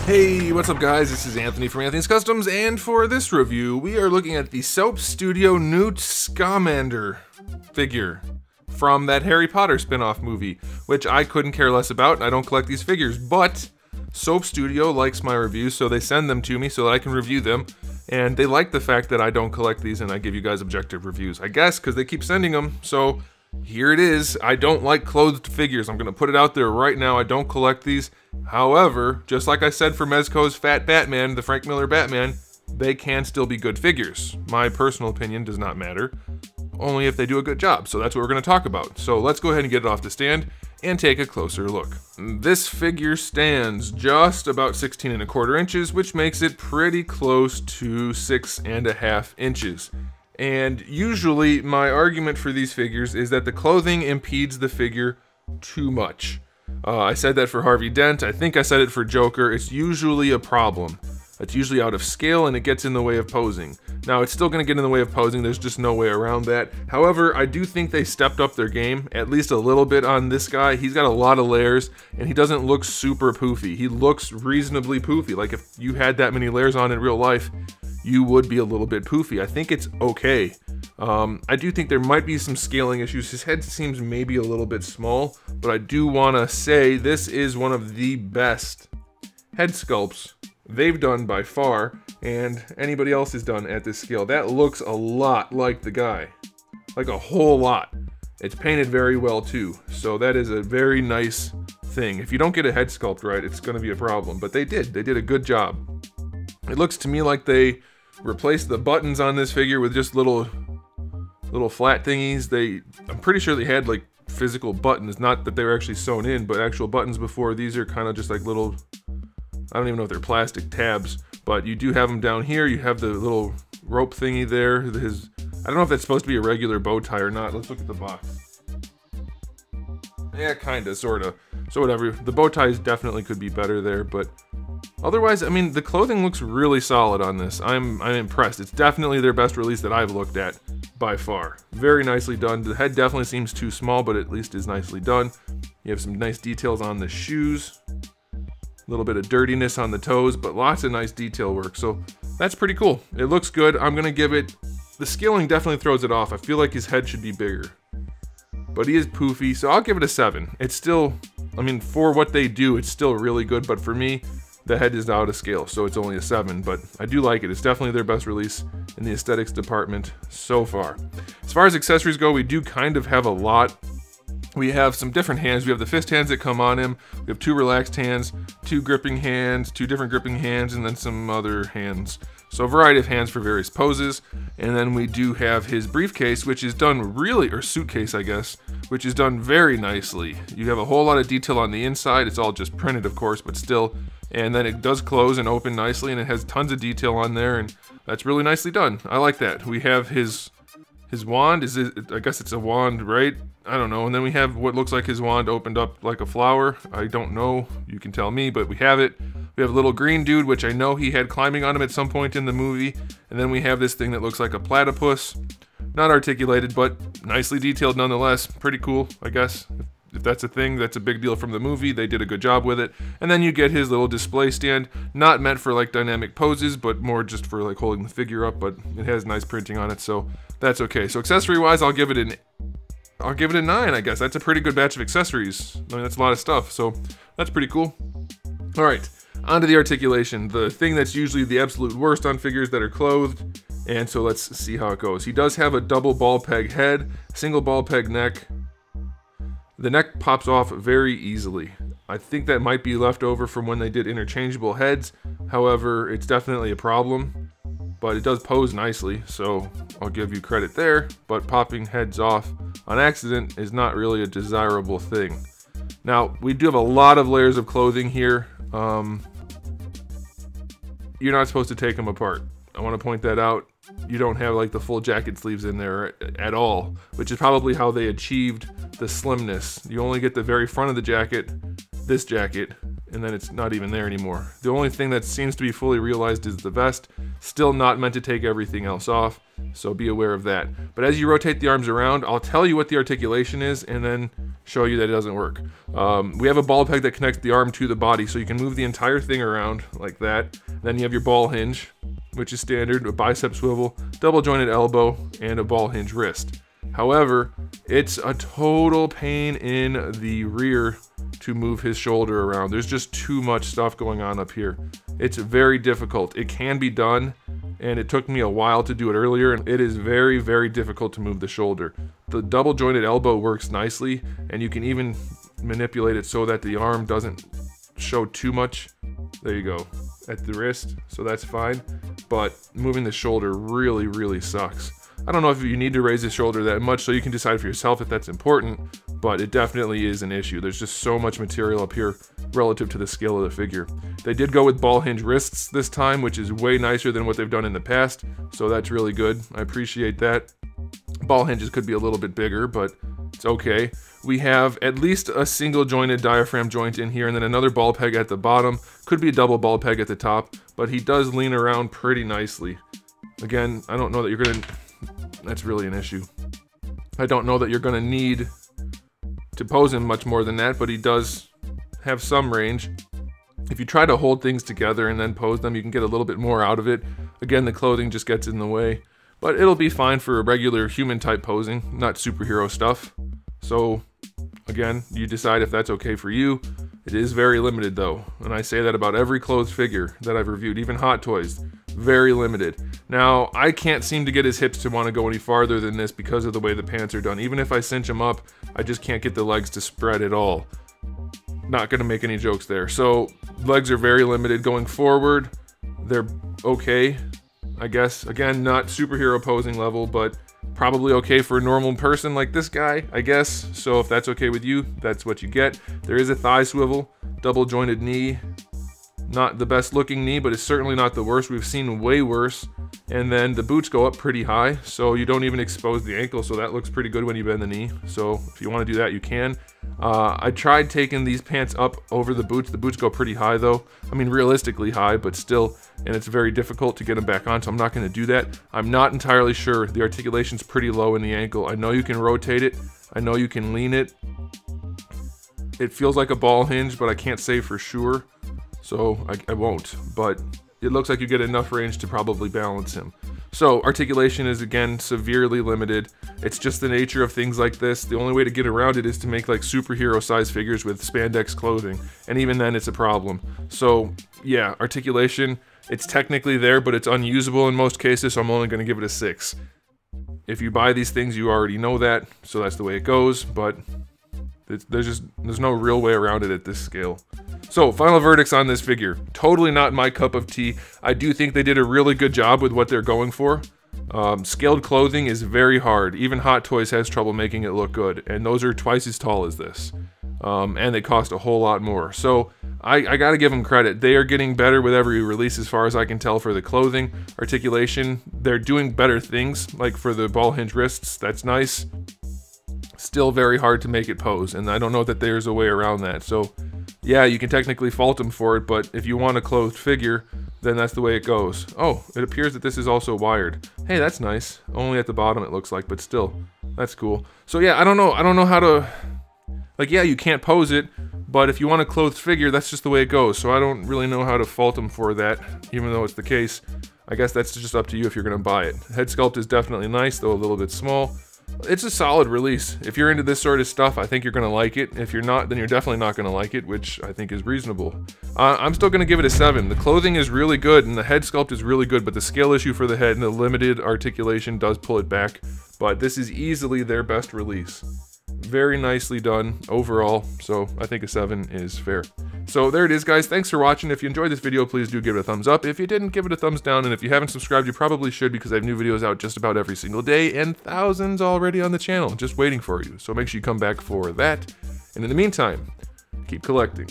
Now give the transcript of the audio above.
Hey, what's up guys? This is Anthony from Anthony's Customs, and for this review, we are looking at the Soap Studio NEWT SCAMANDER figure from that Harry Potter spin-off movie, which I couldn't care less about. I don't collect these figures, but Soap Studio likes my reviews, so they send them to me so that I can review them, and they like the fact that I don't collect these and I give you guys objective reviews. I guess because they keep sending them, so here it is. I don't like clothed figures. I'm going to put it out there right now. I don't collect these. However, just like I said for Mezco's Fat Batman, the Frank Miller Batman, they can still be good figures. My personal opinion does not matter, only if they do a good job. So that's what we're going to talk about. So let's go ahead and get it off the stand and take a closer look. This figure stands just about 16 1/4 inches, which makes it pretty close to 6 1/2 inches. And usually my argument for these figures is that the clothing impedes the figure too much. I said that for Harvey Dent. I think I said it for Joker. It's usually a problem. It's usually out of scale and it gets in the way of posing. Now, it's still going to get in the way of posing. There's just no way around that. However, I do think they stepped up their game, at least a little bit on this guy. He's got a lot of layers and he doesn't look super poofy. He looks reasonably poofy. Like if you had that many layers on in real life, you would be a little bit poofy. I think it's okay. I do think there might be some scaling issues. His head seems maybe a little bit small, but I do want to say this is one of the best head sculpts they've done by far, and anybody else has done at this scale. That looks a lot like the guy, like a whole lot. It's painted very well too, so that is a very nice thing. If you don't get a head sculpt right, it's going to be a problem, but they did a good job. It looks to me like they replaced the buttons on this figure with just little flat thingies. I'm pretty sure they had like physical buttons, not that they were actually sewn in, but actual buttons before. These are kind of just like little, I don't even know if they're plastic tabs, but you do have them down here. You have the little rope thingy there. I don't know if that's supposed to be a regular bow tie or not. Let's look at the box. Yeah, kinda, sorta. So whatever, the bow ties definitely could be better there, but otherwise, I mean, the clothing looks really solid on this. I'm impressed. It's definitely their best release that I've looked at by far. Very nicely done. The head definitely seems too small, but at least is nicely done. You have some nice details on the shoes. A little bit of dirtiness on the toes, but lots of nice detail work. So that's pretty cool. It looks good. I'm gonna give it, the scaling definitely throws it off. I feel like his head should be bigger, but he is poofy, so I'll give it a 7. It's still, I mean, for what they do, it's still really good, but for me, the head is out of scale, so it's only a 7, but I do like it. It's definitely their best release in the aesthetics department so far. As far as accessories go, we do kind of have a lot. We have some different hands. We have the fist hands that come on him. We have 2 relaxed hands, 2 gripping hands, 2 different gripping hands, and then some other hands. So a variety of hands for various poses. And then we do have his briefcase, which is done really, or suitcase, I guess, which is done very nicely. You have a whole lot of detail on the inside. It's all just printed, of course, but still. And then it does close and open nicely, and it has tons of detail on there, and that's really nicely done. I like that. We have his wand. I guess it's a wand, right? I don't know. And then we have what looks like his wand opened up like a flower. I don't know. You can tell me, but we have it. We have a little green dude, which I know he had climbing on him at some point in the movie. And then we have this thing that looks like a platypus. Not articulated, but nicely detailed nonetheless. Pretty cool, I guess. If that's a thing, that's a big deal from the movie. They did a good job with it. And then you get his little display stand, not meant for like dynamic poses, but more just for like holding the figure up, but it has nice printing on it, so that's okay. So accessory wise, I'll give it a 9, I guess. That's a pretty good batch of accessories. I mean, that's a lot of stuff, so that's pretty cool. All right, on to the articulation, the thing that's usually the absolute worst on figures that are clothed. And so let's see how it goes. He does have a double ball peg head, single ball peg neck. The neck pops off very easily. I think that might be left over from when they did interchangeable heads. However, it's definitely a problem, but it does pose nicely, so I'll give you credit there. But popping heads off on accident is not really a desirable thing. Now, we do have a lot of layers of clothing here. You're not supposed to take them apart. I want to point that out. You don't have like the full jacket sleeves in there at all, which is probably how they achieved the slimness. You only get the very front of the jacket, this jacket, and then it's not even there anymore. The only thing that seems to be fully realized is the vest. Still not meant to take everything else off, so be aware of that. But as you rotate the arms around, I'll tell you what the articulation is, and then show you that it doesn't work. We have a ball peg that connects the arm to the body, so you can move the entire thing around like that. Then you have your ball hinge, which is standard, a bicep swivel, double jointed elbow, and a ball hinge wrist. However, it's a total pain in the rear to move his shoulder around. There's just too much stuff going on up here. It's very difficult. It can be done, and it took me a while to do it earlier, and it is very, very difficult to move the shoulder. The double jointed elbow works nicely, and you can even manipulate it so that the arm doesn't show too much. There you go, at the wrist, so that's fine. But moving the shoulder really, really sucks. I don't know if you need to raise the shoulder that much, so you can decide for yourself if that's important, but it definitely is an issue. There's just so much material up here relative to the scale of the figure. They did go with ball hinge wrists this time, which is way nicer than what they've done in the past, so that's really good. I appreciate that. Ball hinges could be a little bit bigger, but it's okay. We have at least a single jointed diaphragm joint in here, and then another ball peg at the bottom. Could be a double ball peg at the top, but he does lean around pretty nicely. Again, I don't know that you're gonna... That's really an issue. I don't know that you're gonna need to pose him much more than that, but he does have some range. If you try to hold things together and then pose them, you can get a little bit more out of it. Again, the clothing just gets in the way, but it'll be fine for a regular human type posing, not superhero stuff. So again, you decide if that's okay for you. It is very limited though, and I say that about every clothed figure that I've reviewed, even Hot Toys, very limited. Now, I can't seem to get his hips to want to go any farther than this because of the way the pants are done. Even if I cinch them up, I just can't get the legs to spread at all. Not gonna make any jokes there. So, legs are very limited going forward. They're okay, I guess. Again, not superhero posing level, but probably okay for a normal person like this guy, I guess. So if that's okay with you, that's what you get. There is a thigh swivel, double jointed knee. Not the best looking knee, but it's certainly not the worst. We've seen way worse. And then the boots go up pretty high, so you don't even expose the ankle, so that looks pretty good when you bend the knee. So if you want to do that, you can. I tried taking these pants up over the boots. The boots go pretty high though. I mean, realistically high, but still, and it's very difficult to get them back on, so I'm not going to do that. I'm not entirely sure. The articulation's pretty low in the ankle. I know you can rotate it. I know you can lean it. It feels like a ball hinge, but I can't say for sure, so I won't. But it looks like you get enough range to probably balance him. So articulation is again severely limited. It's just the nature of things like this. The only way to get around it is to make like superhero size figures with spandex clothing, and even then it's a problem. So yeah, articulation, it's technically there, but it's unusable in most cases, so I'm only going to give it a 6. If you buy these things, you already know that, so that's the way it goes, but there's no real way around it at this scale. So, final verdicts on this figure. Totally not my cup of tea. I do think they did a really good job with what they're going for. Scaled clothing is very hard. Even Hot Toys has trouble making it look good, and those are twice as tall as this. And they cost a whole lot more. So, I gotta give them credit. They are getting better with every release as far as I can tell for the clothing. Articulation, they're doing better things, like for the ball hinge wrists, that's nice. Still very hard to make it pose, and I don't know that there's a way around that. So yeah, you can technically fault them for it, but if you want a clothed figure, then that's the way it goes. Oh, it appears that this is also wired. Hey, that's nice. Only at the bottom it looks like, but still, that's cool. So yeah, I don't know how to, like, yeah, you can't pose it, but if you want a clothed figure, that's just the way it goes. So I don't really know how to fault them for that, even though it's the case. I guess that's just up to you if you're gonna buy it. Head sculpt is definitely nice, though a little bit small. It's a solid release. If you're into this sort of stuff, I think you're going to like it. If you're not, then you're definitely not going to like it, which I think is reasonable. I'm still going to give it a 7. The clothing is really good, and the head sculpt is really good, but the scale issue for the head and the limited articulation does pull it back. But this is easily their best release. Very nicely done overall, so I think a 7 is fair. So there it is, guys. Thanks for watching. If you enjoyed this video, please do give it a thumbs up. If you didn't, give it a thumbs down. And if you haven't subscribed, you probably should, because I have new videos out just about every single day, and thousands already on the channel just waiting for you. So make sure you come back for that. And in the meantime, keep collecting.